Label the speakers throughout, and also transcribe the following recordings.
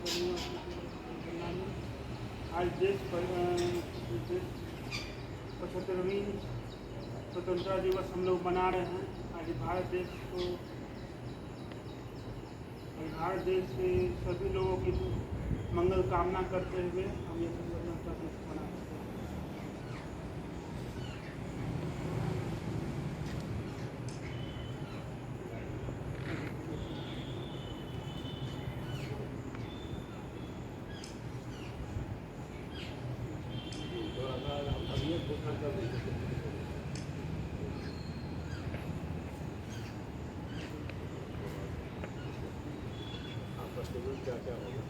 Speaker 1: आदरणीय आज देश 75वीं स्वतंत्रता दिवस हम लोग मना रहे हैं। आज भारत देश के सभी लोगों की मंगल कामना करते हुए हम ये स्वतंत्रता दिवस मना रहे हैं।
Speaker 2: क्या क्या होगा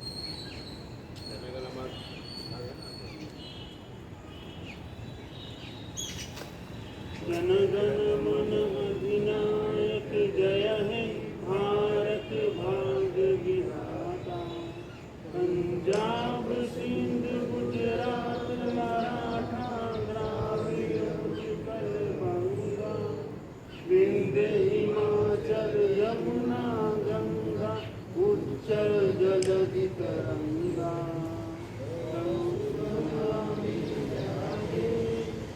Speaker 1: जन गण मन अधिनायक जय है भारत भाग्य विधाता। पंजाब सिंध गुजरात मराठा द्राविड़ उत्कल बंगा विंध्य हिमाचल यमुना गंगा उच्चल जलधि तरंगा।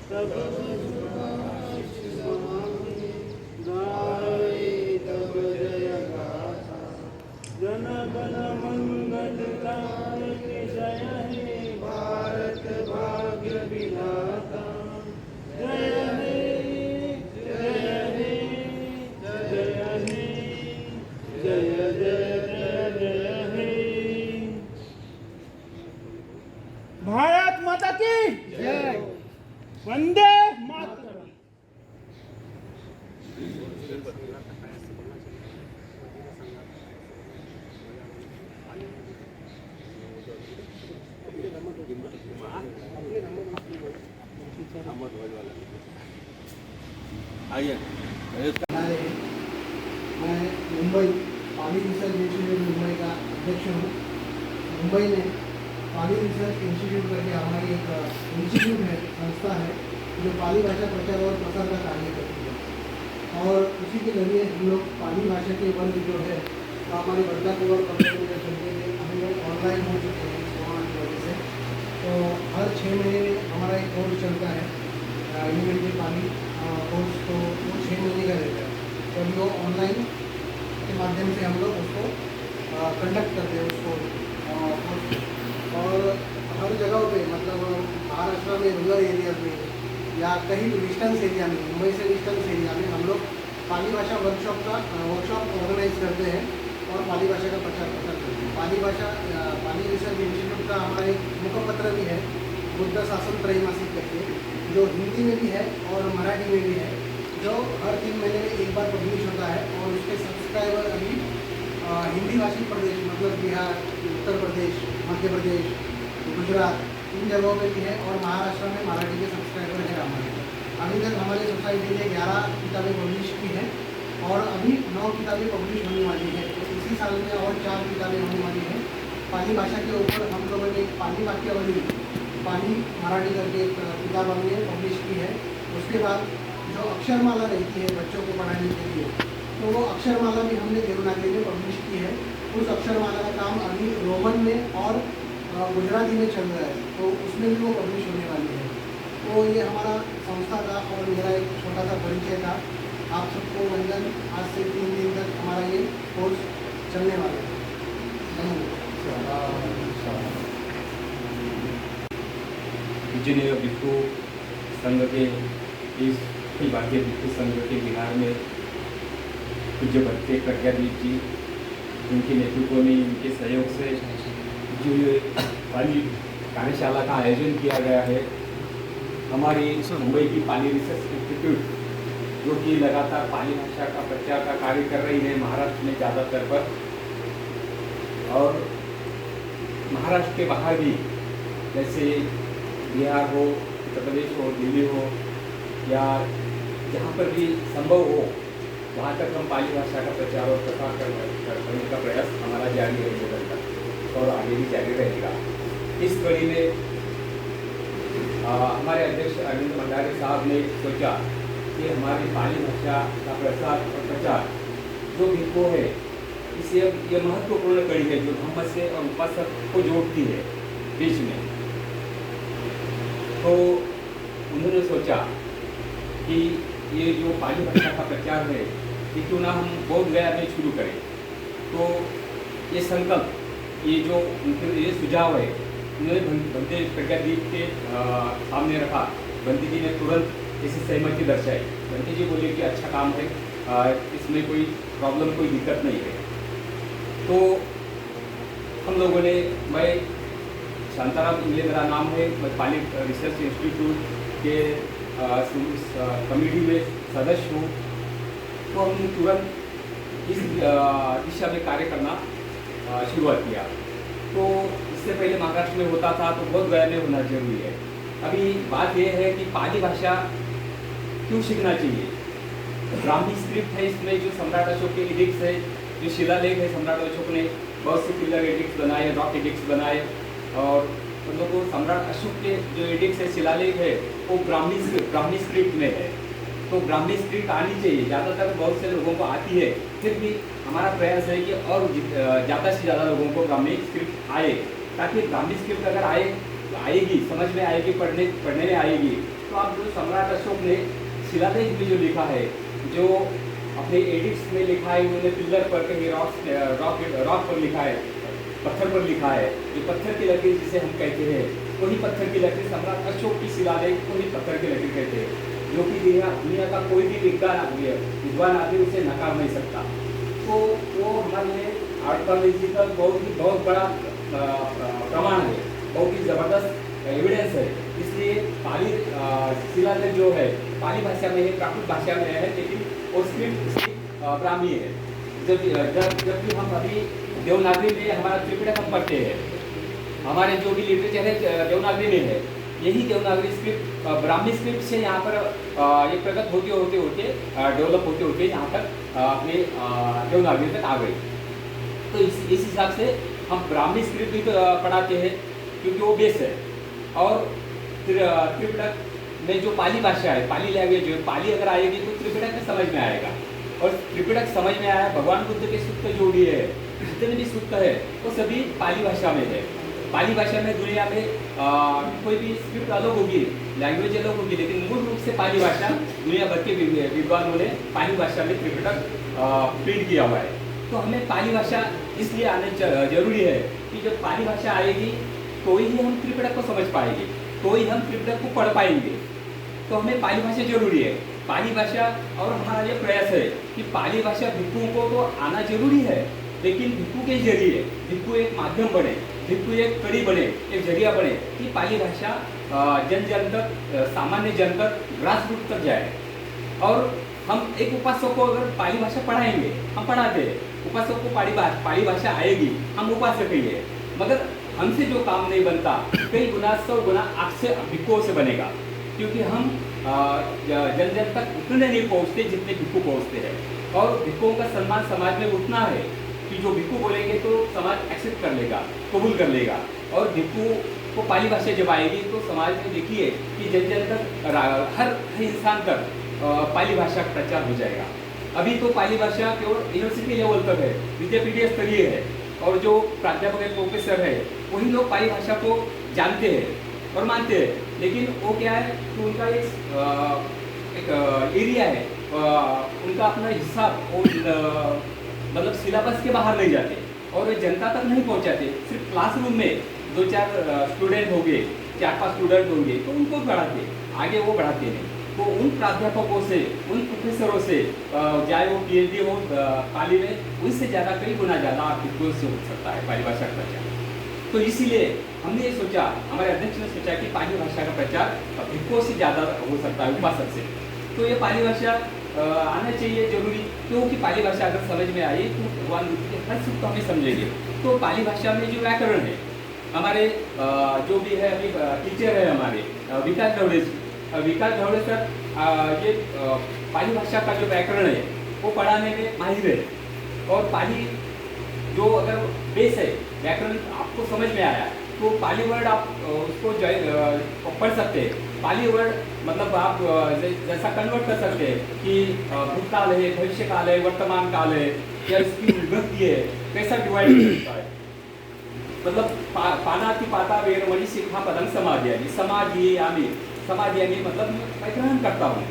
Speaker 1: तब जन गण मंगलदायक जय हे भारत भाग्य विधाता। जय हे जय हे जय हे जय जय जय हे। भारत माता की जय। वंदे मातरम।
Speaker 2: आइए
Speaker 3: मैं मुंबई पानी रिसर्च इंस्टीट्यूट मुंबई का अध्यक्ष हूँ। मुंबई में पानी रिसर्च इंस्टीट्यूट करके हमारी एक इंस्टीट्यूट है, संस्था है जो पाली भाषा प्रचार और प्रसार का कार्य करती है। और उसी के जरिए हम लोग पाली भाषा के वर्ग जो है तो हमारे बदलापुर और चलते थे, हम लोग ऑनलाइन हो चुके हैं इस कोरोना की वजह से। तो हर 6 महीने में हमारा एक कोर्स चलता है एलिमेंट्री पानी कोर्स, तो वो 6 महीने का रहता है। तो अभी वो ऑनलाइन के माध्यम से हम लोग उसको कंडक्ट करते हैं उसको कोर्स। और हर जगह पे मतलब महाराष्ट्र में रूरल एरियाज में या कहीं डिस्टेंस एरिया में, मुंबई से डिस्टेंस एरिया में हम लोग पाली भाषा वर्कशॉप ऑर्गेनाइज करते हैं और पाली भाषा का प्रचार करते हैं। पाली रिसर्च इंस्टीट्यूट का हमारा एक मुखपत्र भी है, बुद्ध शासन त्रैमासिक करके, जो हिंदी में भी है और मराठी में भी है, जो हर 3 महीने में एक बार पब्लिश होता है। और उसके सब्सक्राइबर अभी हिंदी भाषी प्रदेश मतलब बिहार, उत्तर प्रदेश, मध्य प्रदेश, गुजरात इन जगहों पे भी है। और महाराष्ट्र में मराठी के सब्सक्राइबर है हमारे। अभी तक हमारी सोसाइटी ने 11 किताबें पब्लिश की हैं और अभी 9 किताबें पब्लिश होने वाली है। तो इसी साल में और 4 किताबें होने वाली हैं। पाली भाषा के ऊपर हम लोगों ने एक पाली वाक्यावली पाली मराठी करके एक किताब हमने पब्लिश की है। उसके बाद जो अक्षरमाला रहती है बच्चों को पढ़ाने के लिए, तो वो अक्षरमाला भी हमने देवनागरी में पब्लिश की है। उस अक्षरमाला का काम अभी रोमन में और गुजराती में चल रहा है, तो उसमें भी वो पब्लिश होने वाली है। तो ये हमारा संस्था का और मेरा एक छोटा सा परिचय था। आप सबको वंदन। आज से 3 दिन तक हमारा ये कोर्स चलने वाला है।
Speaker 4: पूजनीय भिक्षु संघ के इस अखिल भारतीय भिक्षु संघ के बिहार में पूज्य भक्ति प्रज्ञादीप जी, उनके नेतृत्व में, इनके सहयोग से जो ये पाली कार्यशाला का आयोजन किया गया है, हमारी मुंबई की पाली रिसर्च इंस्टीट्यूट जो कि लगातार पाली भाषा का प्रचार का कार्य कर रही है महाराष्ट्र में ज़्यादातर पर, और महाराष्ट्र के बाहर भी जैसे बिहार हो, उत्तर प्रदेश हो, दिल्ली हो, या जहाँ पर भी संभव हो वहाँ तक हम पाली भाषा का प्रचार और प्रसार करने का प्रयास हमारा जारी रहेगा और आगे भी जारी रहेगा। इस कड़ी में हमारे अध्यक्ष अरविंद भंडारी साहब ने सोचा कि हमारी पाली भाषा का प्रसार और प्रचार जो भिक्षु है इसलिए ये महत्वपूर्ण कड़ी है जो ब्रह्म से और उपासक को जोड़ती है बीच में। तो उन्होंने सोचा कि ये जो पाली भाषा का प्रचार है ये क्यों ना हम बोध गया में शुरू करें। तो ये संकल्प, ये जो उनके ये सुझाव है उन्होंने बंदे प्रज्ञादीप के सामने रखा। बंदी जी ने तुरंत इसे सहमति दर्शाई। बंदी जी बोले कि अच्छा काम है, इसमें कोई प्रॉब्लम, कोई दिक्कत नहीं है। तो हम लोगों ने, मैं शांताराम इंगले मेरा नाम है, मैं पाली रिसर्च इंस्टीट्यूट के कमेटी में सदस्य हूँ। तो हमने तुरंत इस दिशा में कार्य करना शुरुआत किया। तो इससे पहले महाराष्ट्र में होता था, तो बोध गया में होना जरूरी है। अभी बात यह है कि पाली भाषा क्यों सीखना चाहिए। ब्राह्मी स्क्रिप्ट है, इसमें जो सम्राट अशोक के एडिक्ट्स है, जो शिलालेख है, सम्राट अशोक ने बहुत से पिलर एडिक्ट्स बनाए, रॉक एडिक्ट्स बनाए, और उन लोगों को सम्राट अशोक के जो एडिक्ट्स है, शिलालेख है, वो ब्राह्मी स्क्रिप्ट में है। तो ब्राह्मी स्क्रिप्ट आनी चाहिए, ज़्यादातर बहुत से लोगों को आती है, फिर भी हमारा प्रयास है कि और ज़्यादा से ज़्यादा लोगों को ब्राह्मी स्क्रिप्ट आए, ताकि ब्राह्मी स्क्रिप्ट अगर आएगी, समझ में आएगी, पढ़ने में आएगी। तो आप जो सम्राट अशोक ने शिलालेख में जो लिखा है, जो अपने एडिक्ट्स में लिखा है, उन्होंने पिलर पर कहीं रॉक पर लिखा है, पत्थर पर लिखा है, जो पत्थर की लकीर जिसे हम कहते हैं, वही पत्थर की लकीर सम्राट अशोक की शिलालेख को ही पत्थर की लकीर कहते हैं, जो कि दुनिया का कोई भी विद्वान आदमी उसे नकार नहीं सकता। तो वो हमारे लिए आर्कियोलॉजिकल बहुत बड़ा प्रमाण है, बहुत ही ज़बरदस्त एविडेंस है। इसलिए पाली शिलालेख जो है पाली भाषा में है, प्राकृत भाषा में है, लेकिन वो स्क्रिप्ट ब्राह्मी है। जबकि हम अभी देवनागरी में हमारा त्रिपिटक हम पढ़ते हैं, हमारे जो भी लिटरेचर है देवनागरी में है, यही देवनागरी स्क्रिप्ट ब्राह्मी स्क्रिप्ट से यहाँ पर ये प्रगत होते डेवलप होते यहाँ तक अपने देवनागरी तक आ गई। तो इस हिसाब से हम ब्राह्मी स्क्रिप्ट भी पढ़ाते हैं, क्योंकि वो बेस है। और त्रिपिटक में जो पाली भाषा है, पाली लैंग्वेज जो पाली अगर आएगी तो त्रिपिटक में समझ में आएगा, और त्रिपिटक समझ में आया। भगवान बुद्ध के सूक्त जो भी है, जितने भी सूक्त है, वो सभी पाली भाषा में है। पाली भाषा में दुनिया में कोई भी स्क्रिप्ट अलग होगी, लैंग्वेज अलग होगी, लेकिन मूल रूप से पाली भाषा दुनिया भर के विद्वानों ने पाली भाषा में त्रिपिटक प्रिंट किया हुआ है। तो हमें पाली भाषा इसलिए आने जरूरी है कि जब पाली भाषा आएगी तो ही हम त्रिपिटक को समझ पाएंगे, तो ही हम त्रिपिटक को पढ़ पाएंगे। तो हमें पाली भाषा जरूरी है। पाली भाषा, और हमारा ये प्रयास है कि पाली भाषा भिक्खुओं को तो आना जरूरी है, लेकिन भिक्खु के जरिए, भिक्खु एक माध्यम बने, भिक्खु एक कड़ी बने, एक जरिया बने कि पाली भाषा जन तक, सामान्य जन तक, ग्रास रूट तक जाए। और हम एक उपासक को अगर पाली भाषा पढ़ाएंगे, हम पढ़ाते हैं, उपासक को पाली भाषा आएगी, हम उपासक ही है, मगर हमसे जो काम नहीं बनता, कई गुना 100 गुना आपसे भिक्खुओं से बनेगा, क्योंकि हम जन तक उतने नहीं पहुँचते जितने भिक्खु पहुँचते हैं। और भिक्खुओं का सम्मान समाज में उतना है कि जो भिक्खु बोलेंगे तो समाज एक्सेप्ट कर लेगा, कबूल कर लेगा। और भिक्खु को पाली भाषा जब आएगी तो समाज में देखिए कि जन तक, हर इंसान तक पाली भाषा का प्रचार हो जाएगा। अभी तो पाली भाषा केवल यूनिवर्सिटी लेवल तक है, विद्यापीठीय स्तरीय है, और जो प्राध्यापक है, प्रोफेसर है, वही लोग पाली भाषा को जानते हैं और मानते हैं। लेकिन वो क्या है कि उनका एक एरिया है, उनका अपना हिस्सा, मतलब सिलेबस के बाहर नहीं जाते और वे जनता तक नहीं पहुंचाते। सिर्फ क्लासरूम में 2-4 स्टूडेंट होंगे, 4-5 स्टूडेंट होंगे तो उनको पढ़ाते, आगे वो बढ़ाते नहीं। तो उन प्राध्यापकों से, उन प्रोफेसरों से, चाहे वो PhD हो पाली में, उनसे ज़्यादा, कई गुना ज़्यादा आपको से हो सकता है पाली भाषा का प्रचार। तो इसीलिए हमने ये सोचा, हमारे अध्यक्ष ने सोचा कि पाली भाषा का प्रचार भिक्खुओं से ज़्यादा हो सकता है, उपासक से। तो ये पाली भाषा आना चाहिए जरूरी, क्योंकि पाली भाषा अगर समझ में आई तो भगवान बुद्ध के हर सूक्त हमें समझेंगे। तो पाली भाषा में जो व्याकरण है, हमारे जो भी है अभी टीचर है हमारे विकास ढवड़े सर, ये पाली भाषा का जो व्याकरण है वो पढ़ाने में माहिर है। और पाली जो अगर बेस है, व्याकरण आपको समझ में आया तो पाली वर्ड आप उसको पढ़ सकते हैं। पाली वर्ड मतलब आप जैसा कन्वर्ट कर सकते हैं कि भूतकाल है, भविष्य काल है, वर्तमान काल है, या इसकी विभक्ति है कैसा डिवाइड करता है। मतलब पानाती पाता वेरमणि शिखा पदं समाधियानी, समाधियामी, समाधियानी मतलब मैं ग्रहण करता हूँ।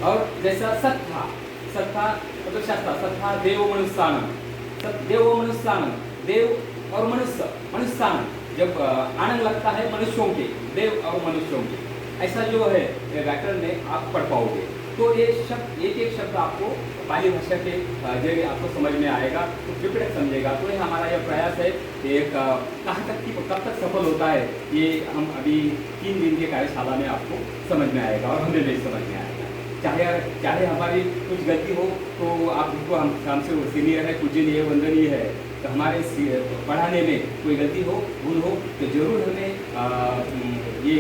Speaker 4: और जैसा सत्ता, सत्ता मतलब शास्त्र, सत्ता देव मनुष्यानम, देव मनुष्यानम, देव और मनुष्य, मनुष्यानम जब आनंद लगता है मनुष्यों के, देव और मनुष्यों के, ऐसा जो है व्याकरण में आप पढ़ पाओगे। तो ये शब्द एक एक शब्द आपको पाली भाषा के जरिए आपको समझ में आएगा, तो विपरीत समझेगा। तो ये हमारा यह प्रयास है, एक कहाँ तक कब तक सफल होता है ये हम अभी 3 दिन के कार्यशाला में आपको समझ में आएगा और हमें भी समझ में आएगा। चाहे हमारी कुछ गलती हो तो आप हमको हमसे सीनियर है, पूजनीय है, वंदनीय है, तो हमारे पढ़ाने में कोई गलती हो, भूल हो तो ज़रूर हमें ये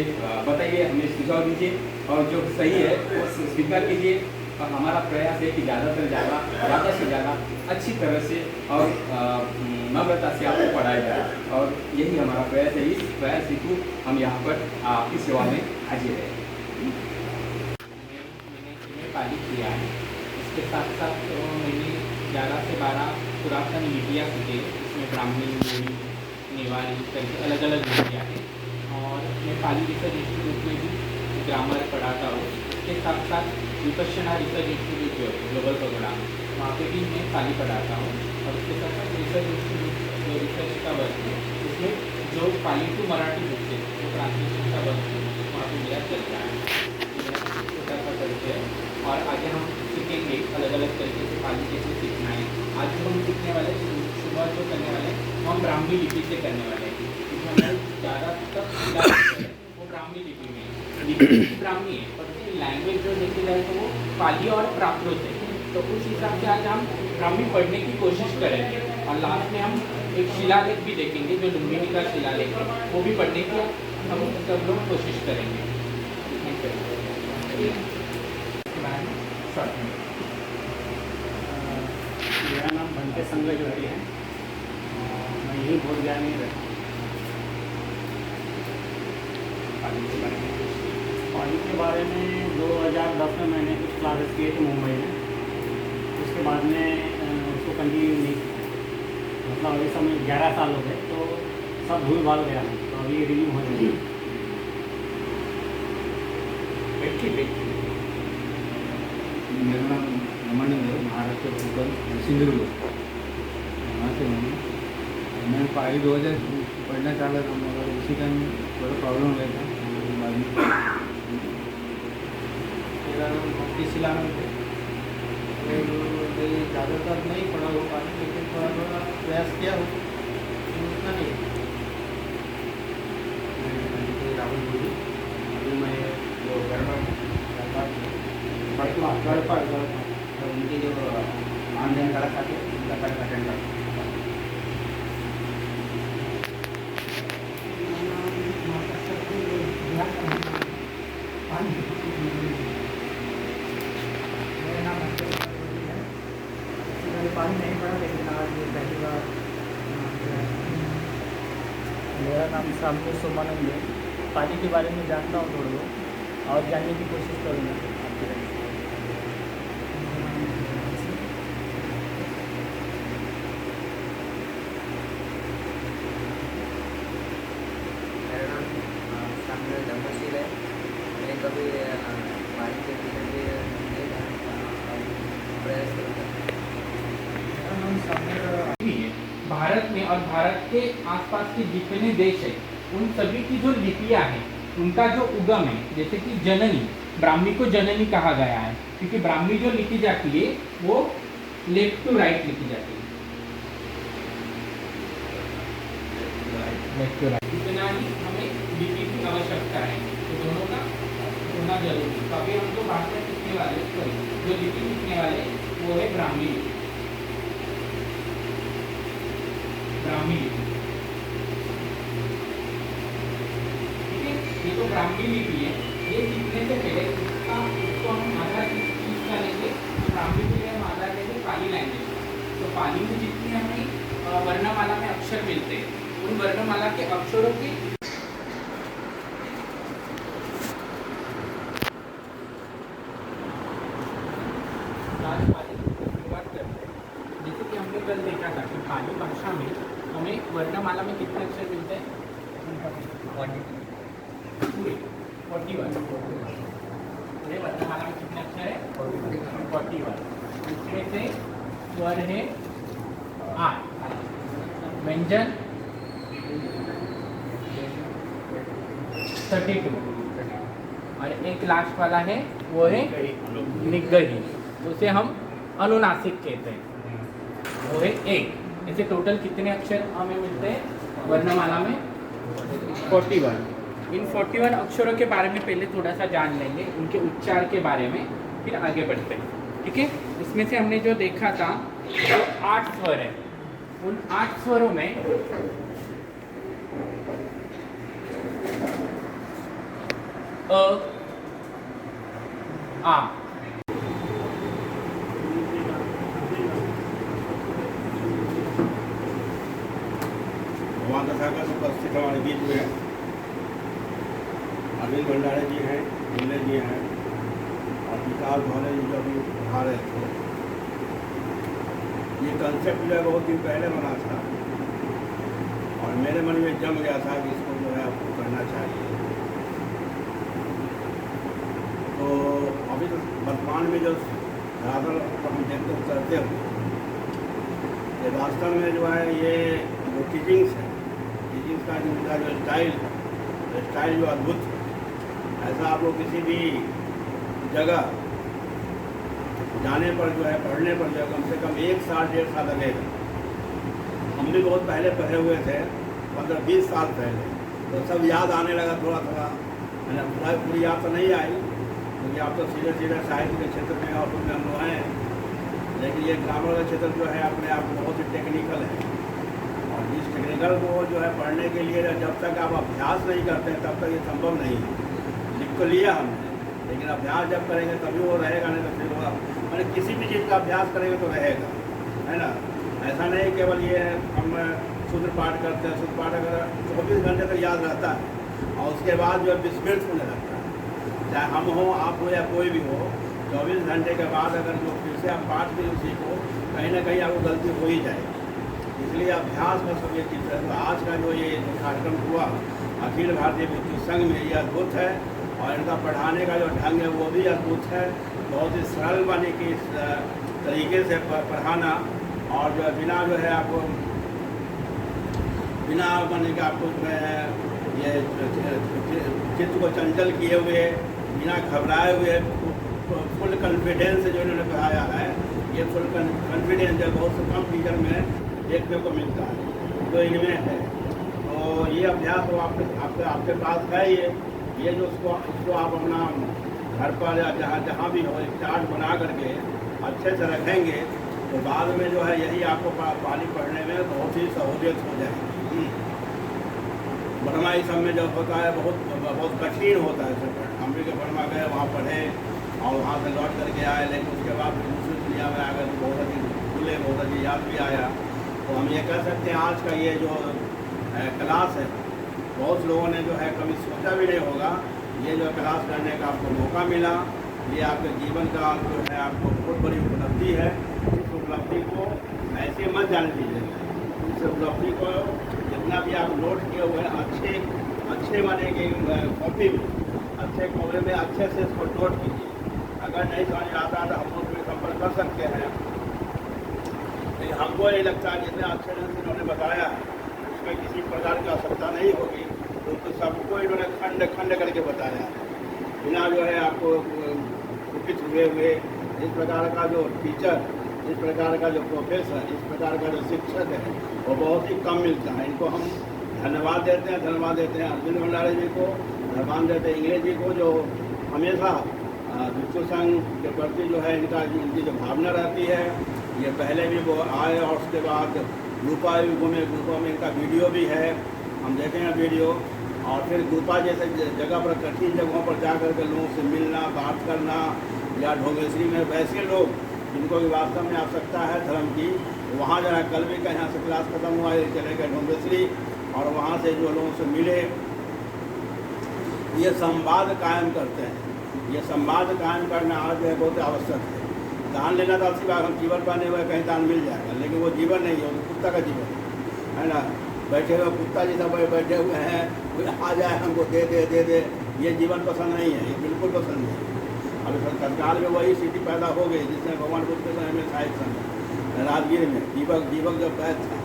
Speaker 4: बताइए, हमें सुझाव दीजिए और जो सही है वो स्वीकार कीजिए। और हमारा प्रयास है कि ज़्यादा से ज़्यादा अच्छी तरह से और नम्रता से आपको पढ़ाया जाए, और यही हमारा प्रयास है। इस प्रयास हेतु हम यहाँ पर आपकी सेवा में हाजिर है।
Speaker 5: मैंने पाली किया है, इसके साथ साथ मैंने 11 से 12 पुरातन लिपियाँ सीखे, इसमें ब्राह्मी, मोड़ी, नेवारी करके अलग अलग लिपियाँ हैं। और मैं पाली रिसर्च इंस्टीट्यूट में भी ग्रामर पढ़ाता हूँ। इसके साथ साथ विपश्यना रिसर्च इंस्टीट्यूट जो है ग्लोबल प्रोग्राम, वहाँ पे भी मैं पाली पढ़ाता हूँ। और उसके साथ साथ रिसर्च इंस्टीट्यूट जो रिसर्च का वर्क है उसमें जो पाली टू मराठी बुक है, जो ट्रांसलेशन का वर्क है, वहाँ पर मेरा चल रहा है। छोटा सा परिचय है और आगे हम सीखेंगे अलग अलग तरीके से पाली कैसे सीखना है। आज जो हम सीखने वाले शुरुआत जो करने वाले हैं वो हम ब्राह्मी लिपि से करने वाले हैं, क्योंकि हमारे ज़्यादातर वो ब्राह्मी लिपि में है। लिपि ब्राह्मी है पर लैंग्वेज जो देखी जाए तो वो पाली और प्राकृत है। तो उस हिसाब से आज हम ब्राह्मी पढ़ने की कोशिश करेंगे और लास्ट में हम एक शिलालेख भी देखेंगे, जो लुम्बिनी का शिलालेख है, वो भी पढ़ने की हम सब लोग कोशिश करेंगे।
Speaker 2: मेरा नाम भंटे संघ जोड़ी है, मैं यही बोध गया नहीं रहता पाली के बारे में 2010 में मैंने कुछ क्लासेस किए थे मुंबई में, उसके बाद में उसको कंटिन्यू नहीं किया। मतलब अभी समय 11 साल हो गए तो सब भूल भाल गया है, तो अभी रिव्यू हो जाएगी।
Speaker 6: मेरा नाम रमानंद है, महाराष्ट्र भूगोल सिंधुदुर्ग, वहाँ से हूँ मैं। पाली 2000 पढ़ना चाहा था मगर उसी टाइम थोड़ा प्रॉब्लम हो गया था बाद में।
Speaker 5: मेरा नाम भक्ति शिलानंद है। मैं ज़्यादातर नहीं पढ़ा हो पाया, लेकिन थोड़ा थोड़ा प्रयास किया हो, उतना नहीं। मैं राहुल गुरु, अभी मैं जो गढ़पा उनकी जो ऑनलाइन क्लास आती है उनका क्लास अटेंड करता हूँ।
Speaker 3: पानी नहीं पड़ा, लेकिन आज ये पहली बार।
Speaker 7: मेरा नाम शामू सोमानंद है। पाली के बारे में जानता हूँ थोड़ा बहुत और जानने की कोशिश करूँगा आपके लिए।
Speaker 8: मेरा नाम सामने धर्मशील है। मैं कभी पाली के पीछे नहीं था, प्रयास करूँगा।
Speaker 5: भारत में और भारत के आसपास के जितने देश हैं उन सभी की जो लिपियाँ हैं उनका जो उगम है, जैसे कि जननी, ब्राह्मी को जननी कहा गया है क्योंकि ब्राह्मी जो लिखी जाती है वो लेफ्ट टू राइट लिखी जाती है, लेफ्ट टू राइट। इतना ही हमें लिपि की आवश्यकता है, तो दोनों का होना जरूरी है। तो अभी हम जो भाषा सीखने वाले, जो लिपि सीखने वाले वो है ब्राह्मी लिपि। ब्राह्मी लिपि, ठीक है, ये तो ब्राह्मी लिपि है। ये सीखने से पहले इसको हम आधार चीज का लेंगे। ब्राह्मी के लिए हम आधार लेंगे पाली लैंग्वेज। तो पाली में जितनी हमें वर्णमाला में अक्षर मिलते हैं उन वर्णमाला के अक्षरों की शुरुआत करते हैं। कल देखा था कि पाली भाषा में हमें वर्णमाला में कितने अक्षर मिलते हैं? 41। पूरे वर्णमाला में कितने अक्षर है? 41। इसमें से स्वर है 8, व्यंजन 32 और एक लास्ट वाला है वो है निगही, उसे हम अनुनासिक कहते हैं, वो है 1। ऐसे टोटल कितने अक्षर हमें मिलते हैं वर्णमाला में? 41। इन 41 अक्षरों के बारे में पहले थोड़ा सा जान लेंगे, उनके उच्चार के बारे में, फिर आगे बढ़ते हैं। ठीक है, इसमें से हमने जो देखा था वो 8 स्वर है। उन 8 स्वरों में अ, आ,
Speaker 9: भगवान दशा का उपस्थित हमारे बीच में अरविंद भंडारे जी हैं, मिले जी हैं और विकास भौले जी जो अभी उठा रहे थे। ये कंसेप्ट जो है बहुत दिन पहले बना था और मेरे मन में जम गया था कि इसको जो है आपको करना चाहिए। तो अभी तो वर्तमान में जो धरातल पर हम देखते करते हुए ये वास्तव में जो है ये जो टीचिंग्स है, टीचिंग्स का इनका जो स्टाइल जो अद्भुत है, ऐसा आप लोग किसी भी जगह जाने पर जो है पढ़ने पर जो है कम से कम 1 साल 1.5 साल लगेगा। हम भी बहुत पहले पढ़े हुए थे, 15-20 साल पहले, तो सब याद आने लगा थोड़ा थोड़ा। पूरी याद तो नहीं आई क्योंकि आप तो सीधे सीधे साहित्य के क्षेत्र में और उसमें हम लोग हैं, लेकिन ये ग्रामर का क्षेत्र जो है अपने आप में बहुत ही टेक्निकल है और इस टेक्निकल को जो है पढ़ने के लिए जब तक आप अभ्यास नहीं करते हैं तब तक ये संभव नहीं है। लिख तो लिया हमने, लेकिन अभ्यास जब करेंगे तभी वो रहेगा, नहीं तो फिर होगा। मैंने किसी भी चीज़ का अभ्यास करेंगे तो रहेगा, है ना। ऐसा नहीं केवल ये हम सूत्र पाठ करते हैं, सूत्र पाठ अगर 24 घंटे तक याद रहता है और उसके बाद जो है विस्मृत होने लगता है। चाहे हम हो, आप हो या कोई भी हो, 24 घंटे के बाद अगर जो फिर से आप पाठ भी सीखो, कहीं ना कहीं आपको गलती हो ही जाएगी। इसलिए अभ्यास में सब ये चीज़ है। तो आज का जो ये कार्यक्रम हुआ अखिल भारतीय विद्युत संघ में, ये अद्भुत है और इनका पढ़ाने का जो ढंग है वो भी अद्भुत है। बहुत ही सरल बने कि इस तरीके से पढ़ाना और जो बिना जो है आपको बिना बने के आपको जो है ये चित्त को चंचल किए हुए, बिना घबराए हुए, फुल कॉन्फिडेंस से जो इन्होंने पढ़ाया है, ये फुल कॉन्फिडेंस जो बहुत से कम टीचर में देखने को मिलता है, जो इनमें है। तो ये अभ्यास तो आपके पास है। ये जो उसको आप अपना घर पर या जहाँ भी हो एक चार्ट बना करके अच्छे से रखेंगे तो बाद में जो है यही आपको पाली पढ़ने में बहुत ही सहूलियत हो जाएगी। वर्मा इस सब में जब होता है बहुत कठिन होता है। हम भी के वर्मा गए, वहाँ पढ़े और वहाँ से लौट करके आए, लेकिन उसके बाद दूसरी दुनिया में आ गए तो बहुत अच्छी खुले, बहुत अच्छी याद भी आया। तो हम ये कह सकते हैं आज का ये जो क्लास है, बहुत लोगों ने जो है कभी सोचा भी नहीं होगा, ये जो क्लास करने का आपको मौका मिला, ये आपके जीवन का जो है आपको बहुत बड़ी उपलब्धि है। इस उपलब्धि को ऐसे मत जाने दीजिएगा। इस उपलब्धि को जितना भी आप नोट किए हुए हैं अच्छे माने कि कॉपी में, अच्छे कमरे में अच्छे से इसको नोट कीजिए। अगर नहीं समझ आता तो हम लोग संपर्क कर सकते हैं। लेकिन हमको ये लगता है जितने अच्छे ढंग से इन्होंने बताया उसमें किसी प्रकार की आवश्यकता नहीं होगी, तो सबको इन्होंने खंड खंड करके बताया बिना जो है आपको कुपित हुए। इस प्रकार का जो टीचर, इस प्रकार का जो प्रोफेसर, इस प्रकार का जो शिक्षक है वो बहुत ही कम मिलता है। इनको हम धन्यवाद देते हैं अरविंद भंडारे जी को, धन्यवाद देते हैं इंग्लिश जी को, जो हमेशा विद्युत संघ के प्रति जो है इनकी जो भावना रहती है। ये पहले भी वो आए और उसके बाद ग्रुपा भी घूमे, ग्रुपा में इनका वीडियो भी है, हम देखे हैं वीडियो। और फिर ग्रुपा जैसे जगह पर, कठिन जगहों पर जा कर के लोगों से मिलना, बात करना, या ढोंगेश्वरी में वैसे लोग जिनको भी वास्तव में आवश्यकता है धर्म की, वहाँ जाना। कल भी कहीं यहाँ से क्लास खत्म हुआ, चले गए ढोंगेश्वरी और वहाँ से जो लोगों से मिले, ये संवाद कायम करते हैं। ये संवाद कायम करना आज जो है बहुत आवश्यक है। दान लेना था उसी बात, हम जीवन पाने हुए कहीं दान मिल जाएगा, लेकिन वो जीवन नहीं है, वो कुत्ता का जीवन है ना। बैठे हुए कुत्ता जैसा बैठे हुए हैं, कोई आ जाए हमको दे दे दे दे, ये जीवन पसंद नहीं है, ये बिल्कुल पसंद नहीं है। अब संस्कार में वही स्थिति पैदा हो गई जिसमें भगवान बुद्ध के समय में शायद समय राजगीर में दीपक जब बैठ था,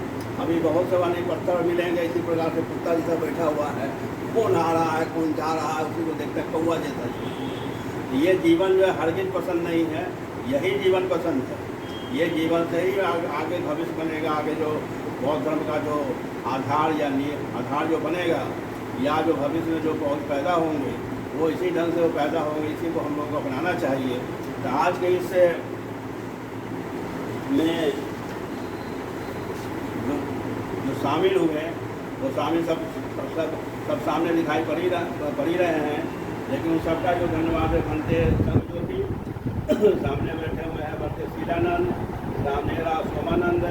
Speaker 9: अभी बहुत से वाले पत्थर मिलेंगे इसी प्रकार से कुत्ता जैसा बैठा हुआ है, कौन आ रहा है कौन जा रहा है उसी को देखते कौवा जैसा। ये जीवन जो है हरगिज पसंद नहीं है, यही जीवन पसंद है। ये जीवन से ही आगे भविष्य बनेगा, आगे जो बौद्ध धर्म का जो आधार या आधार जो बनेगा, या जो भविष्य में जो पौध पैदा होंगे वो इसी ढंग से वो पैदा होंगे, इसी को हम लोग को अपनाना चाहिए। तो आज के इससे में जो शामिल हुए वो शामिल सब सामने दिखाई पड़ ही रहे हैं, लेकिन उन सबका जो धन्यवाद है बनते संज्योति सामने बैठे हुए हैं, बनते शीलानंद, सामने रहा सोमानंद,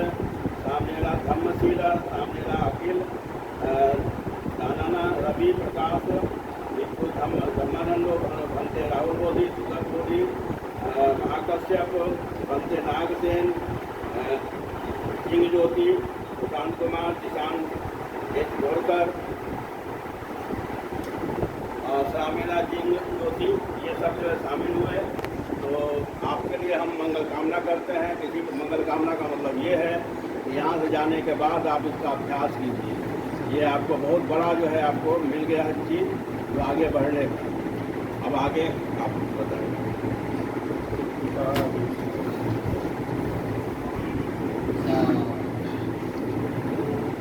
Speaker 9: सामने रहा धर्मशीला, सामने रहा अखिल, दानाना रवि प्रकाश, बिल्कुल धर्मानंद, बनते राहुल बोधी, सुगत बोधी, महाकश्यप, बनते नागसेन, सिंह ज्योति, सुशांत कुमार, किसान घोड़कर और शामिला जिंग ज्योति, ये सब जो है शामिल हुए। तो आपके लिए हम मंगल कामना करते हैं। किसी को मंगल कामना का मतलब ये है कि यहाँ से जाने के बाद आप इसका अभ्यास कीजिए। ये आपको बहुत बड़ा जो है आपको मिल गया है चीज़ जो आगे बढ़ने का। अब आगे आप बताएं।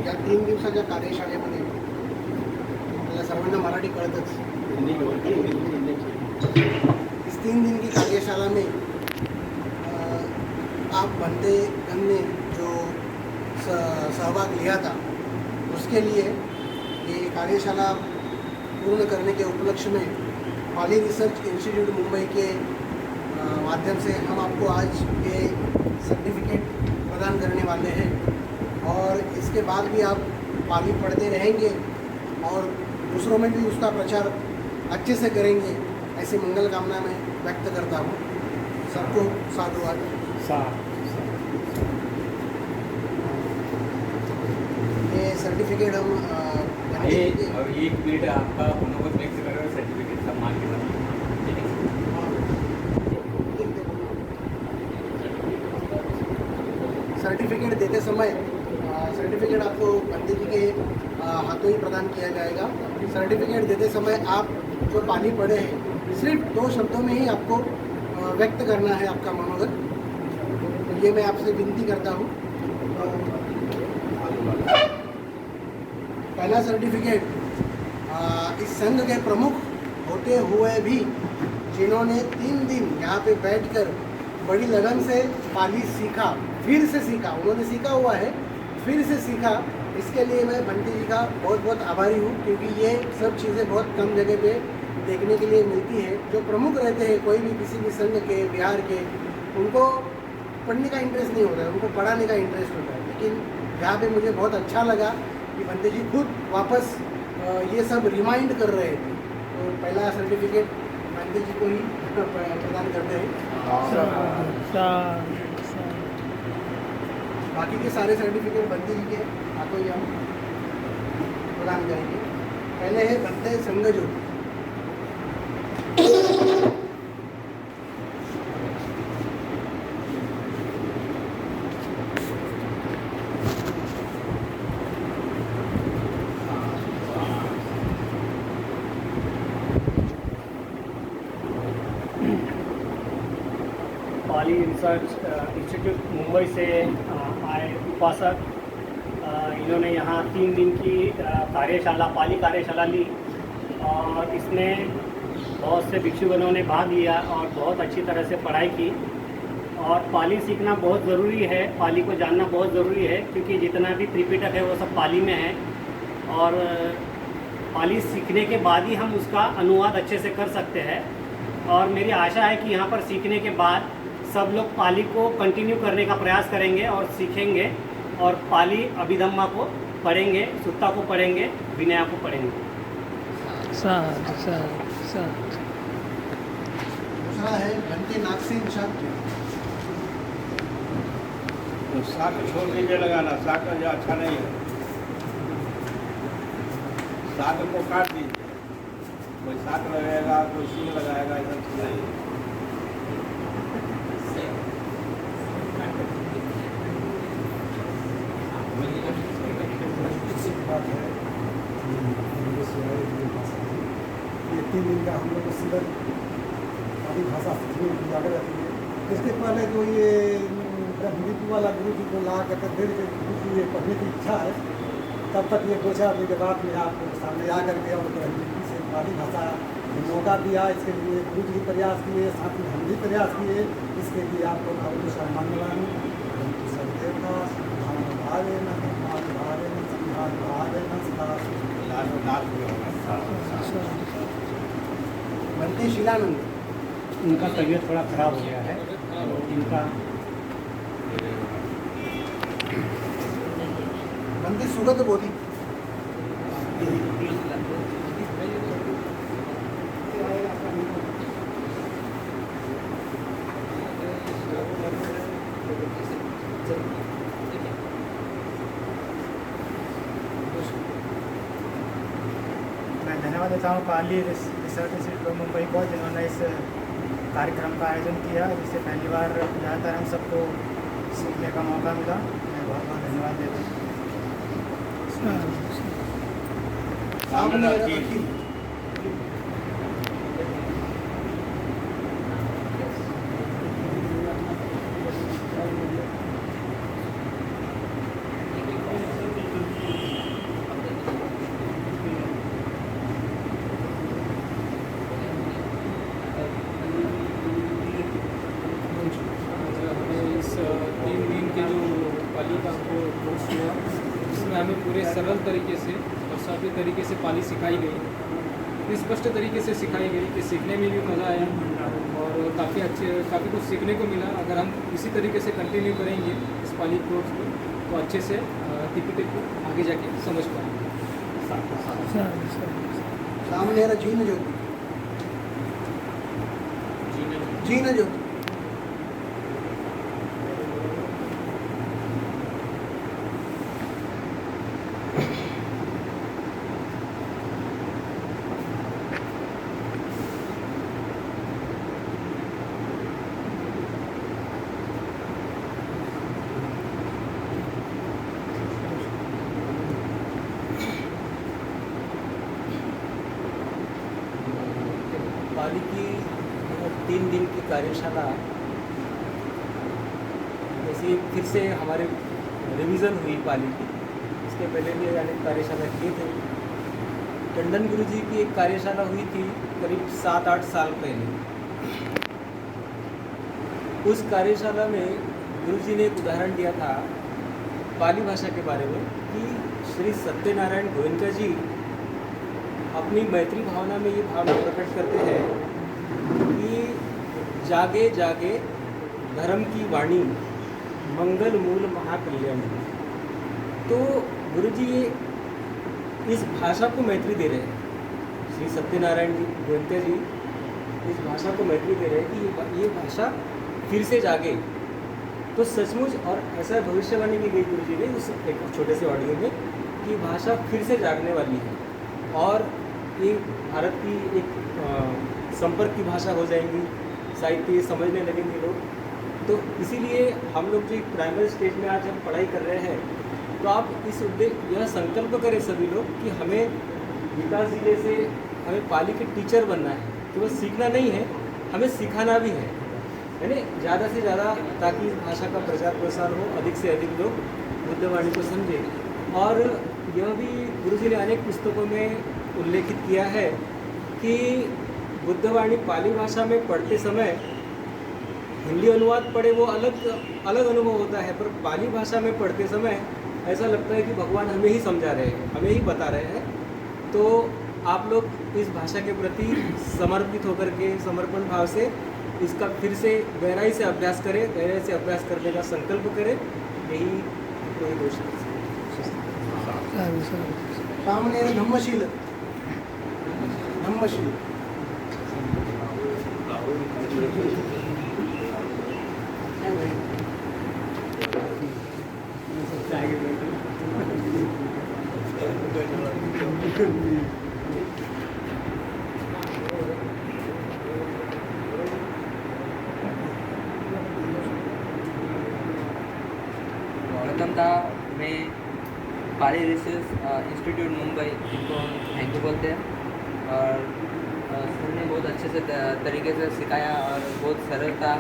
Speaker 3: या 3 दिवसाच्या कार्यशाळेमध्ये मला सर्वांना मराठी कळतच। इस 3 दिन की कार्यशाला में आप बंदेगण ने जो सहभाग लिया था उसके लिए ये कार्यशाला पूर्ण करने के उपलक्ष्य में पाली रिसर्च इंस्टीट्यूट मुंबई के माध्यम से हम आपको आज ये सर्टिफिकेट प्रदान करने वाले हैं। और इसके बाद भी आप पाली पढ़ते रहेंगे और दूसरों में भी उसका प्रचार अच्छे से करेंगे, ऐसी मंगल कामना मैं व्यक्त करता हूँ। सबको साधुवाद। ये सर्टिफिकेट हम
Speaker 4: और 1 मिनट आपका मनोबल व्यक्त कर रहे हो सर्टिफिकेट सम्मान के साथ।
Speaker 3: सर्टिफिकेट देते समय सर्टिफिकेट आपको बंदे जी के हाथों ही प्रदान किया जाएगा। सर्टिफिकेट देते समय आप जो पाली पढ़े हैं सिर्फ 2 शब्दों में ही आपको व्यक्त करना है आपका मनोगत। तो ये मैं आपसे विनती करता हूँ। पहला सर्टिफिकेट इस संघ के प्रमुख होते हुए भी जिन्होंने 3 दिन यहाँ पे बैठकर बड़ी लगन से पाली सीखा, फिर से सीखा, उन्होंने सीखा हुआ है फिर से सीखा, इसके लिए मैं बंटी जी का बहुत बहुत आभारी हूँ। क्योंकि ये सब चीज़ें बहुत कम जगह पे देखने के लिए मिलती है। जो प्रमुख रहते हैं कोई भी किसी भी संघ के, बिहार के, उनको पढ़ने का इंटरेस्ट नहीं होता है, उनको पढ़ाने का इंटरेस्ट होता है। लेकिन यहाँ पे मुझे बहुत अच्छा लगा कि बंटी जी खुद वापस ये सब रिमाइंड कर रहे थे। तो पहला सर्टिफिकेट बंटी जी को ही प्रदान करते हैं। बाकी के सारे सर्टिफिकेट बंटी जी के हाथों ही हम प्रदान करेंगे। पहले है बंदे संघ ज्योति।
Speaker 2: पाली रिसर्च इंस्टीट्यूट मुंबई से आए उपासक, इन्होंने यहाँ 3 दिन की कार्यशाला, पाली कार्यशाला ली और इसमें बहुत से भिक्षुगणों ने भाग लिया और बहुत अच्छी तरह से पढ़ाई की। और पाली सीखना बहुत ज़रूरी है, पाली को जानना बहुत ज़रूरी है, क्योंकि जितना भी त्रिपिटक है वो सब पाली में है। और पाली सीखने के बाद ही हम उसका अनुवाद अच्छे से कर सकते हैं। और मेरी आशा है कि यहाँ पर सीखने के बाद सब लोग पाली को कंटिन्यू करने का प्रयास करेंगे और सीखेंगे और पाली अभिधम्मा को पढ़ेंगे, सुत्ता को पढ़ेंगे, विनया को पढ़ेंगे।
Speaker 3: दूसरा है बनते नागसेन शाक्य।
Speaker 9: तो शाक छोड़ दीजिए लगाना, शाक जो अच्छा नहीं है, शाक को काट दीजिए। कोई शाक लगाएगा, कोई सींग लगाएगा, ऐसा चीज नहीं है।
Speaker 3: बात है ये 3 दिन का हम लोग को सिर्फ पाली भाषा सीखने की आगे रहती है। इसके पहले जो ये ब्रह्मदीप वाला गुरु जी को ला करके देर के गुरु जी ये पढ़ने की इच्छा है, तब तक ये 2-4 दिन के बाद में आपको सामने आ करके और ब्रह्मदीप से पाली भाषा मौका दिया। इसके लिए गुरु जी प्रयास किए, साथ में हम भी प्रयास किए। इसके लिए आपको बहुत सम्मान मिला है। सदेवता भावे न भावे न संभाल भावे न बनते शिलानंद,
Speaker 2: उनका तबीयत थोड़ा खराब हो गया है, इनका
Speaker 3: बनते सुगत बोधी
Speaker 7: मैं धन्यवाद देता हूँ पाली रिसर्च इंस्टीट्यूट मुंबई को, जिन्होंने इस कार्यक्रम का आयोजन किया, जिससे पहली बार ज़्यादातर हम सबको सीखने का मौका मिला। मैं बहुत बहुत धन्यवाद देता हूँ।
Speaker 3: सामने
Speaker 10: हमें पूरे सरल तरीके से और सभ्य तरीके से पाली सिखाई गई, स्पष्ट तरीके से सिखाई गई कि सीखने में भी मज़ा आया और काफ़ी कुछ सीखने को मिला। अगर हम इसी तरीके से कंटिन्यू करेंगे इस पाली कोर्स को तो अच्छे से टिपिटिक को आगे जाके समझ पाएंगे।
Speaker 3: सामने जीन ज्योति जीन ज्योति
Speaker 11: पाली की 3 दिन की कार्यशाला, जैसे फिर से हमारे रिवीजन हुई पाली की। इसके पहले भी अनेक कार्यशाला किए थे। टंडन गुरु जी की एक कार्यशाला हुई थी करीब 7-8 साल पहले। उस कार्यशाला में गुरु जी ने एक उदाहरण दिया था पाली भाषा के बारे में कि श्री सत्यनारायण गोयनका जी अपनी मैत्री भावना में ये भावना प्रकट करते हैं कि जागे जागे धर्म की वाणी मंगल मूल महाकल्याणी। तो गुरु जी ये इस भाषा को मैत्री दे रहे हैं, श्री सत्यनारायण जी गोयनका जी इस भाषा को मैत्री दे रहे हैं कि ये भाषा फिर से जागे। तो सचमुच और ऐसा भविष्यवाणी की गई गुरु जी ने उस एक छोटे से ऑडियो में कि भाषा फिर से जागने वाली है और ये भारत की एक संपर्क की भाषा हो जाएंगी, साहित्य समझने लगेंगे लोग। तो इसीलिए हम लोग जो प्राइमरी स्टेज में आज हम पढ़ाई कर रहे हैं, तो आप इस उद्देश्य यह संकल्प करें सभी लोग कि हमें विकास जिले से हमें पाली के टीचर बनना है। केवल सीखना नहीं है, हमें सिखाना भी है ना, ज़्यादा से ज़्यादा, ताकि इस भाषा का प्रचार प्रसार हो, अधिक से अधिक लोग बुद्धवाणी को समझें। और यह भी गुरु जी ने अनेक पुस्तकों में उल्लेखित किया है कि बुद्धवाणी पाली भाषा में पढ़ते समय हिंदी अनुवाद पढ़े वो अलग अनुभव होता है, पर पाली भाषा में पढ़ते समय ऐसा लगता है कि भगवान हमें ही समझा रहे हैं, हमें ही बता रहे हैं। तो आप लोग इस भाषा के प्रति समर्पित होकर के समर्पण भाव से इसका फिर से गहराई से अभ्यास करें, गहराई से अभ्यास करने का संकल्प करें। यही घोषणा।
Speaker 3: सामने धम्मशील धम्मशील
Speaker 8: प्रथमतः मैं पाली रिसर्च इंस्टीट्यूट मुंबई इनको थैंक यू बोलते हैं। और सर ने बहुत अच्छे से तरीके से सिखाया और बहुत सरलता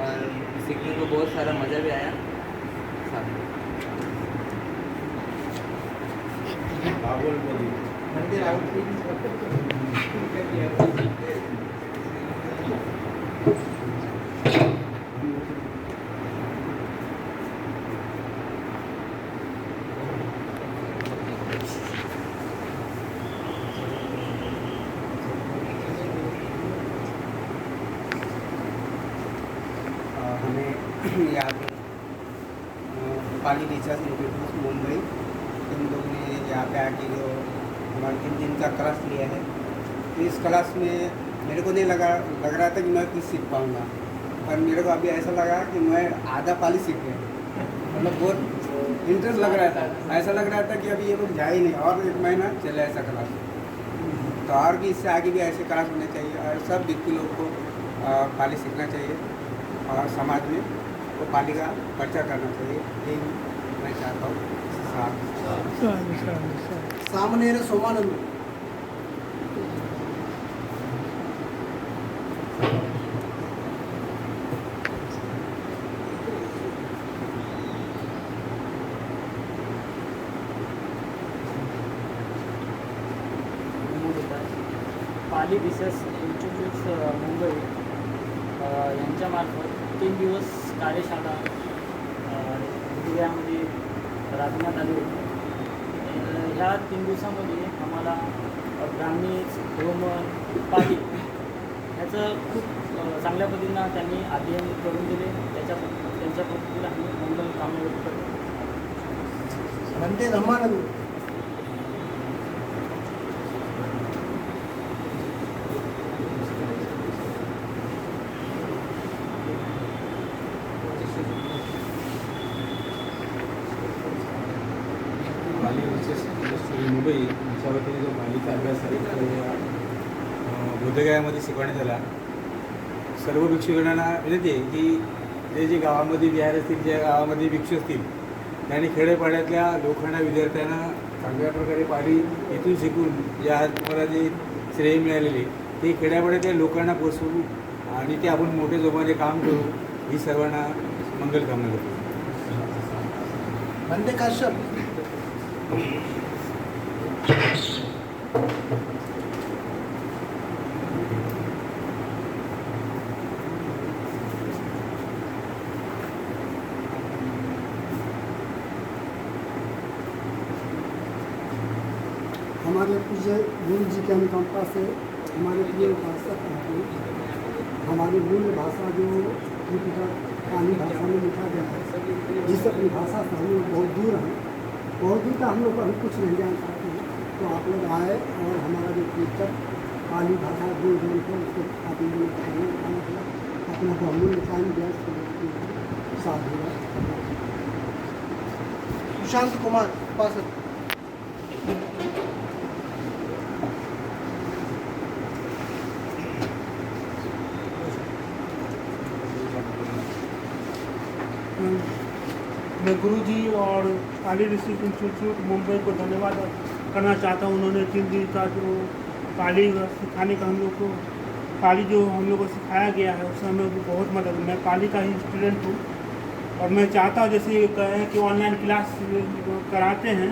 Speaker 8: और सीखने को बहुत सारा मज़ा भी आया साथ में।
Speaker 12: हमें यहाँ पे पाली रिसर्च इंस्टीट्यूट मुंबई इन लोगों ने यहाँ पे आके जो हमारे 3 दिन का क्लास लिया है, तो इस क्लास में मेरे को नहीं लग रहा था कि मैं कुछ सीख पाऊँगा, पर मेरे को अभी ऐसा लगा कि मैं आधा पाली सीख गया। मतलब बहुत इंटरेस्ट लग रहा था, ऐसा लग रहा था कि अभी ये लोग जाए ही नहीं और 1 महीना चले ऐसा क्लास। तो और भी इससे आगे भी ऐसे क्लास होने चाहिए और सब व्यक्ति लोग को पाली सीखना चाहिए और समाज में वो पाली का प्रचार करना चाहिए, यही मैं चाहता हूँ।
Speaker 3: सामने सोमानंद
Speaker 13: पाली रिसर्च इन्स्टिट्यूट मुंबई यांच्यामार्फत 3 दिवस कार्यशाळा गोव्यामध्ये राबविण्यात आली होती। ह्या 3 दिवसामध्ये आम्हाला ब्राह्मी, रोमन, पाली ह्याचं खूप चांगल्या पद्धतीनं त्यांनी अध्ययन करून दिले। त्यांच्या पद्धतीला आम्ही मंगल कामना व्यक्त करतो।
Speaker 3: म्हणते धम्मानंद
Speaker 6: पाली रिसर्च इंस्टिट्यूट मुंबई यांच्या वतीने जो पालीचा अभ्यास आहे तो बोधगयामध्ये शिकवण्यात आला। सर्व भिक्षुकांना विनंती आहे की जे गावामध्ये विहार असतील, ज्या गावामध्ये भिक्षू असतील, त्यांनी खेडेपाड्यातल्या लोकांना, विद्यार्थ्यांना चांगल्या प्रकारे पाली इथून शिकून या तुम्हाला जे श्रेय मिळालेले ते खेड्यापाड्यातल्या लोकांना पोचवू आणि ते आपण मोठे जोमाने काम करू, ही सर्वांना मंगल कामना करतो।
Speaker 3: म्हणते काश्यप
Speaker 14: हमारे पूज्य गुरु जी के अनुकंपा से हमारे प्रिय उपासक हमारी मूल भाषा जो त्रिपिटक पाली भाषा में लिखा गया है, जिस अपनी भाषा से हम लोग बहुत दूर हैं, बहुत दूर का हम लोग अभी कुछ नहीं जान पाते हैं, तो आप लोग आए और हमारा जो त्रिपिटक पाली भाषा जो ग्रंथ है उसको आप लोगों ने अपना बहुमूल्य टाइम व्यस्त कर साधु
Speaker 3: सुशांत कुमार उपासक।
Speaker 1: मैं गुरुजी और पाली रिसर्च इंस्टीट्यूट मुंबई को धन्यवाद करना चाहता हूँ। उन्होंने 3 दिन का जो पाली सिखाने का हम लोग को पाली जो हम लोग को सिखाया गया है उससे हमें बहुत मदद। मैं पाली का ही स्टूडेंट हूँ और मैं चाहता हूँ जैसे ये कहें कि ऑनलाइन क्लास कराते हैं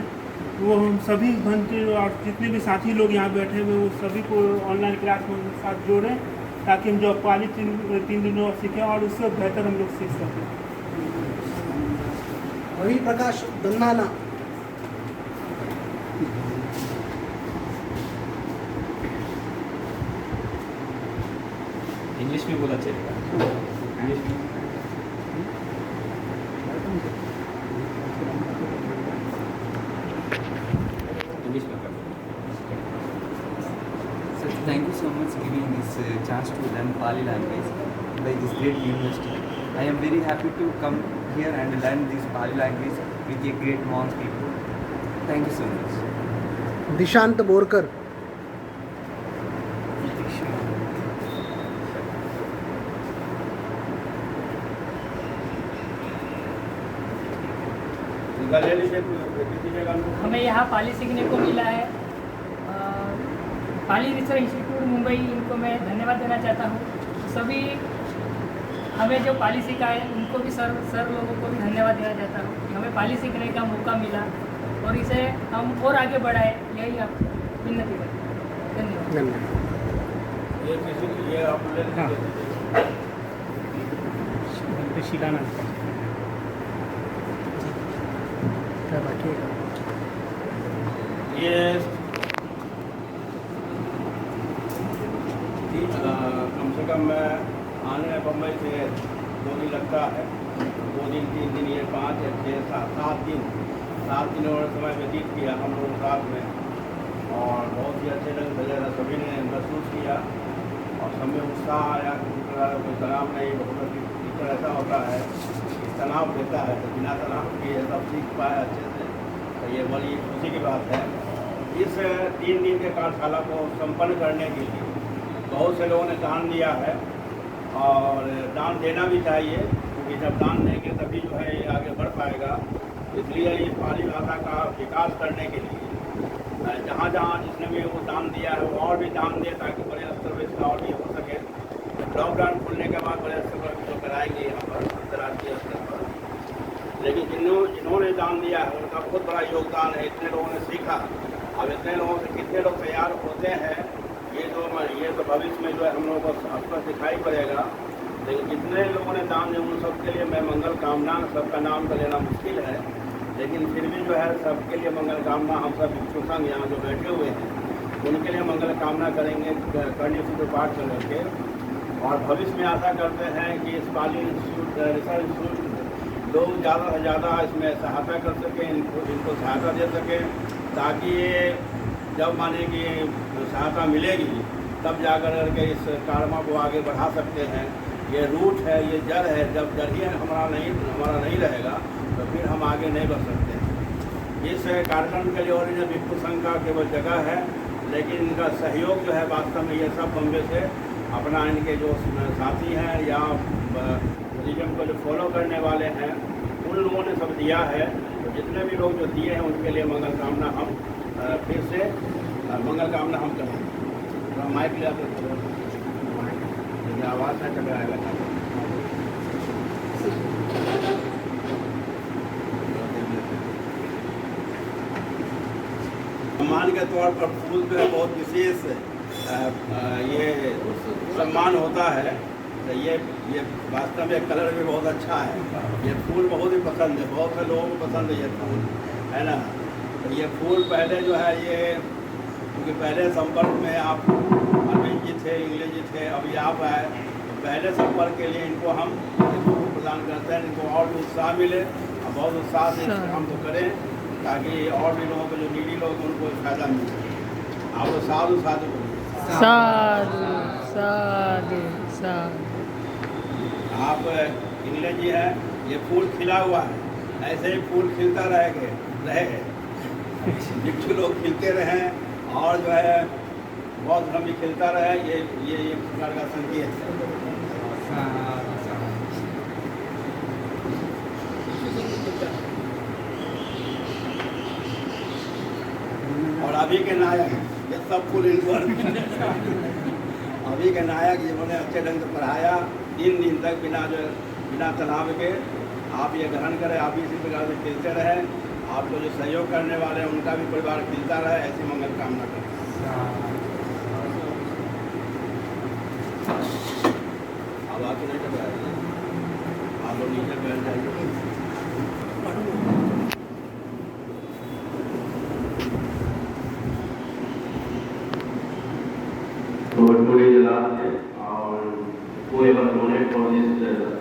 Speaker 1: वो हम सभी घंटे और जितने भी साथी लोग यहाँ बैठे हुए वो सभी को ऑनलाइन क्लास में साथ जोड़ें ताकि हम जो पाली 3 दिनों सीखें और उससे बेहतर हम लोग सीख सकें।
Speaker 3: रवि प्रकाश दन्नाना
Speaker 4: इंग्लिश में बोला चलेगा। इंग्लिश में
Speaker 15: Sir, thank you so much for giving this chance to learn Pali language by this great university. I am very happy to come here and learn this Pali language with a great monk people. Thank you so much.
Speaker 3: Dishant Borkar.
Speaker 16: हमें यहाँ पाली सीखने को मिला है. पाली research institute Mumbai, इनको मैं धन्यवाद देना चाहता हूँ. सभी हमें जो पाली सिखाए उनको भी सर लोगों को भी धन्यवाद देना चाहता हूँ कि हमें पाली सीखने का मौका मिला और इसे हम और आगे बढ़ाए, यही आप विनती करते हैं. धन्यवाद.
Speaker 1: शिलान्यास
Speaker 9: ये कम से कम मैं आने में बम्बई से 2 दिन लगता है. 2 दिन 3 दिन, ये 5 या 6 7 दिन 7 दिनों और समय व्यतीत किया हम लोग साथ में, और बहुत ही अच्छे ढंग से सभी ने महसूस किया और सब में उत्साह आया. कोई तनाव नहीं, बहुत टीचर ऐसा होता है कि तनाव देता है तो बिना तनाव के सब सीख पाए अच्छे से, तो ये बड़ी खुशी की बात है. इस 3 दिन के कार्यशाला को संपन्न करने के लिए बहुत से लोगों ने दान दिया है और दान देना भी चाहिए, क्योंकि जब दान देंगे तभी जो है ये आगे बढ़ पाएगा. इसलिए ये पाली भाषा का विकास करने के लिए जहाँ जहाँ जिसने भी वो दान दिया है वो और भी दान दे, ताकि बड़े स्तर पर इसका और भी हो सके. लॉकडाउन खुलने के बाद बड़े स्तर पर जो कराएंगे यहाँ पर अंतर्राष्ट्रीय स्तर पर, लेकिन जिन्होंने दान दिया है उनका बहुत बड़ा योगदान है. इतने लोगों ने सीखा. अब इतने लोगों से कितने लोग तैयार होते हैं ये तो भविष्य में जो है हम लोगों को स्पष्ट दिखाई पड़ेगा. लेकिन जितने लोगों ने दान दिया उन सबके लिए मैं मंगल कामना, सबका नाम तो लेना मुश्किल है, लेकिन फिर भी जो है सबके लिए मंगल कामना. हम सब भिक्षु संघ यहाँ जो बैठे हुए हैं उनके लिए मंगल कामना करेंगे करने से पाठ कर करके, और भविष्य में आशा करते हैं कि इस पाली रिसर्च इंस्टीट्यूट लोग ज़्यादा से ज़्यादा इसमें सहायता कर सकें, इनको सहायता दे सकें, ताकि ये जब माने कि सहायता मिलेगी तब जाकर के इस कार्यक्रम को आगे बढ़ा सकते हैं. ये रूट है, ये जड़ है. जब जड़ ही हमारा नहीं रहेगा तो फिर हम आगे नहीं बढ़ सकते. इस कार्यक्रम के लिए ओरिजिनल भिक्षु संघ का केवल जगह है, लेकिन इनका सहयोग जो है वास्तव में ये सब बम्बे से अपना इनके जो साथी हैं या रिलीजन को जो फॉलो करने वाले हैं उन लोगों ने सब दिया है. तो जितने भी लोग जो दिए हैं उनके लिए मंगल कामना हम फिर से मंगल कामना हम करेंगे. तो माइक ले आते आवाज़ नहीं टकराएगा. सम्मान के तौर पर फूल जो है बहुत विशेष ये सम्मान होता है. तो ये वास्तव में कलर भी बहुत अच्छा है. ये फूल बहुत ही पसंद है, बहुत से लोगों को पसंद है ये फूल, है ना. तो ये फूल पहले जो है ये, क्योंकि पहले संपर्क में आप अरविंद जी थे, इंग्लिश जी थे, अभी आप आए, तो पहले संपर्क के लिए इनको हम प्रदान करते हैं. इनको और भी उत्साह मिले और बहुत उत्साह से इस काम को करें, ताकि और भी लोगों को जो नीडी लोग उनको फायदा मिले. आप लोग साधु साधु
Speaker 16: साधु साधु साधु.
Speaker 9: आप इंग्लिश जी हैं, ये फूल खिला हुआ है, ऐसे ही फूल खिलता रहे भिक्षु लोग खिलते रहें और जो है बहुत धर्म भी खिलता रहे. ये एक प्रकार का संकेत है. और अभी के नायक ये सब फूल इनको अभी के नायक जिन्होंने अच्छे ढंग से पढ़ाया 3 दिन तक बिना तनाव के. आप ये ग्रहण करें, आप भी इसी प्रकार से खिलते रहें. आपको जो सहयोग करने वाले हैं उनका भी परिवार खिलता रहे, ऐसी मंगल कामना करें. अब आप नहीं कर रहे, आप लोग नीचे बैठ जाइए.
Speaker 17: So today is the last day, whoever donate for this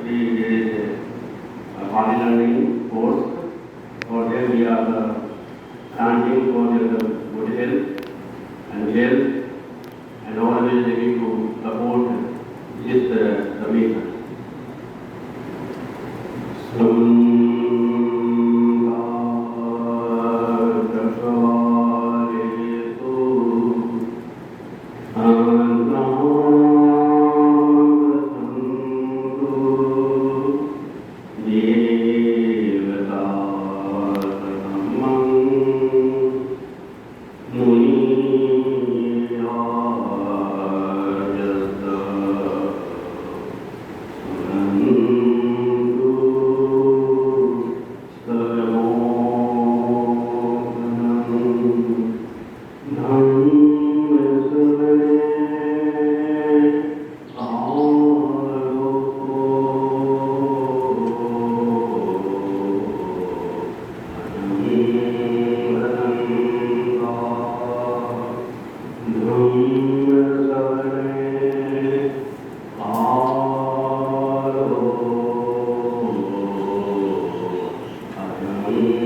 Speaker 17: 3 days Pali learning course, for them we are thanking for their good health and always ready to support this mission. Amen.